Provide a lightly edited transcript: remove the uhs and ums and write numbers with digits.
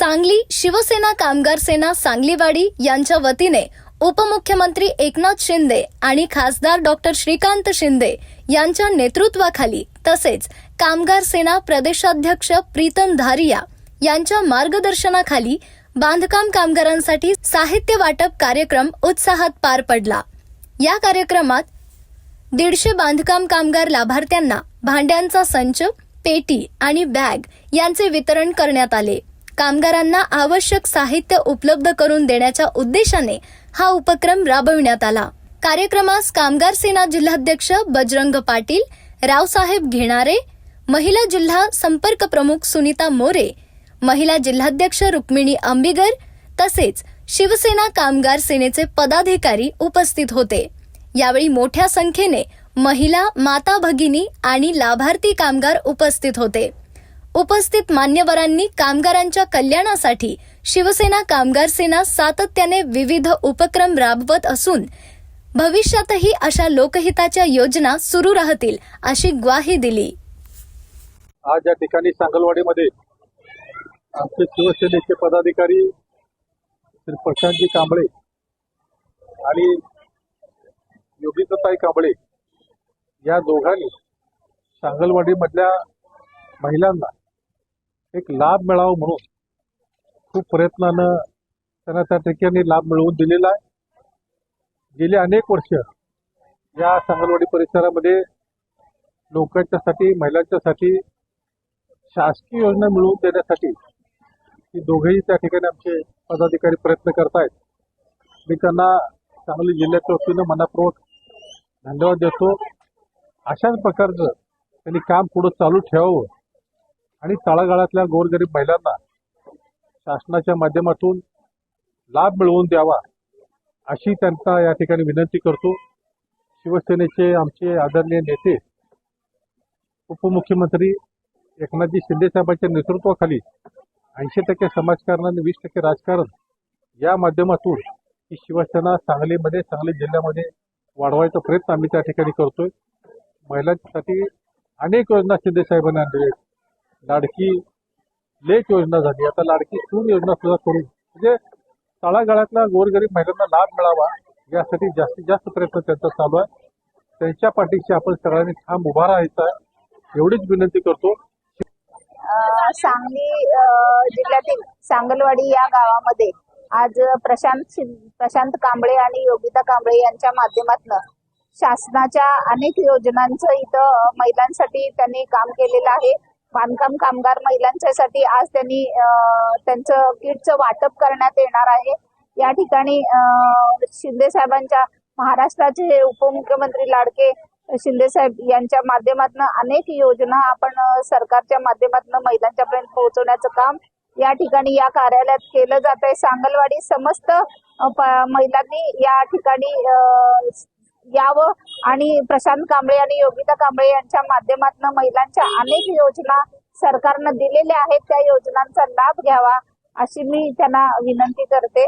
सांगली शिवसेना कामगार सेना सांगलीवाडी यांच्या वतीने उपमुख्यमंत्री एकनाथ शिंदे आणि खासदार डॉक्टर श्रीकांत शिंदे यांच्या नेतृत्वाखाली तसेच कामगार सेना प्रदेशाध्यक्ष प्रीतम धारिया यांच्या मार्गदर्शनाखाली बांधकाम कामगारांसाठी साहित्य वाटप कार्यक्रम उत्साहात पार पडला। या कार्यक्रमात 150 बांधकाम कामगार लाभार्थ्यांना भांड्यांचा संच, पेटी आणि बॅग यांचे वितरण करण्यात आले। कामगारांना आवश्यक साहित्य उपलब्ध करून देण्याच्या उद्देशाने हा उपक्रम राबविण्यात आला। कार्यक्रमास कामगार सेना जिल्हाध्यक्ष बजरंग पाटील, रावसाहेब घेणारे, महिला जिल्हा संपर्क प्रमुख सुनीता मोरे, महिला जिल्हाध्यक्ष रुक्मिणी अंबिगर तसेच शिवसेना कामगार सेनेचे पदाधिकारी उपस्थित होते। यावेळी मोठ्या संख्येने महिला, माता भगिनी आणि लाभार्थी कामगार उपस्थित होते। उपस्थित मान्यवरांनी कामगारांच्या कल्याणासाठी शिवसेना कामगार सेना सातत्याने विविध उपक्रम राबवत असून भविष्यातही अशा लोकहिताच्या योजना सुरू राहतील अशी ग्वाही दिली। आज या ठिकाणी सांगलवाडीमध्ये आमचे शिवसेनेचे पदाधिकारी श्री प्रशांतजी कांबळे आणि योगिताताई कांबळे या दोघांनी सांगलवाडीमधल्या महिलांना एक लाभ मिळावा म्हणून खूप प्रयत्नानं त्यांना त्या ठिकाणी लाभ मिळवून दिलेला आहे। गेली अनेक वर्ष या सांगलवाडी परिसरामध्ये लोकांच्यासाठी, महिलांच्यासाठी शासकीय योजना मिळवून देण्यासाठी ही दोघेही त्या ठिकाणी आमचे पदाधिकारी प्रयत्न करतायत। मी त्यांना सांगली जिल्ह्याच्या वतीनं मनपूर्वक धन्यवाद देतो। अशाच प्रकारचं त्यांनी काम पुढे चालू ठेवावं आणि तळागाळातल्या गोरगरीब महिलांना शासनाच्या माध्यमातून लाभ मिळवून द्यावा अशी त्यांना या ठिकाणी विनंती करतो। शिवसेनेचे आमचे आदरणीय नेते उपमुख्यमंत्री एकनाथजी शिंदे साहेबांच्या नेतृत्वाखाली 80% समाजकारण आणि 20% राजकारण या माध्यमातून ही शिवसेना सांगली जिल्ह्यामध्ये वाढवायचा प्रयत्न आम्ही त्या ठिकाणी करतोय। महिलांसाठी अनेक योजना शिंदे साहेबांनी आणल्या आहेत। लाडकी लेक योजना झाली, आता लाडकी सून योजना सुद्धा करून म्हणजे तळागाळातल्या गोरगरीब महिलांना लाभ मिळावा यासाठी जास्तीत जास्त प्रयत्न त्यांचा चालू आहे। त्यांच्या पाठीशी आपण सगळ्यांनी ठाम उभा राहायचा एवढीच विनंती करतो। सांगली जिल्ह्यातील सांगलवाडी या गावामध्ये आज प्रशांत कांबळे आणि योगिता कांबळे यांच्या माध्यमातून शासनाच्या अनेक योजनांचं इथं महिलांसाठी त्यांनी काम केलेलं आहे। बांधकाम कामगार महिलांच्यासाठी आज त्यांनी त्यांचं किटचं वाटप करण्यात येणार आहे। या ठिकाणी शिंदे साहेबांच्या महाराष्ट्राचे उपमुख्यमंत्री लाडके शिंदे साहेब यांच्या माध्यमातून अनेक योजना आपण सरकारच्या माध्यमातून महिलांच्यापर्यंत पोहोचवण्याचं काम या ठिकाणी या कार्यालयात केलं जात आहे। सांगलवाडी समस्त महिलांनी या ठिकाणी यावं आणि प्रशांत कांबळे आणि योगिता कांबळे यांच्या माध्यमातून महिलांच्या अनेक योजना सरकारनं दिलेल्या आहेत, त्या योजनांचा लाभ घ्यावा अशी मी त्यांना विनंती करते।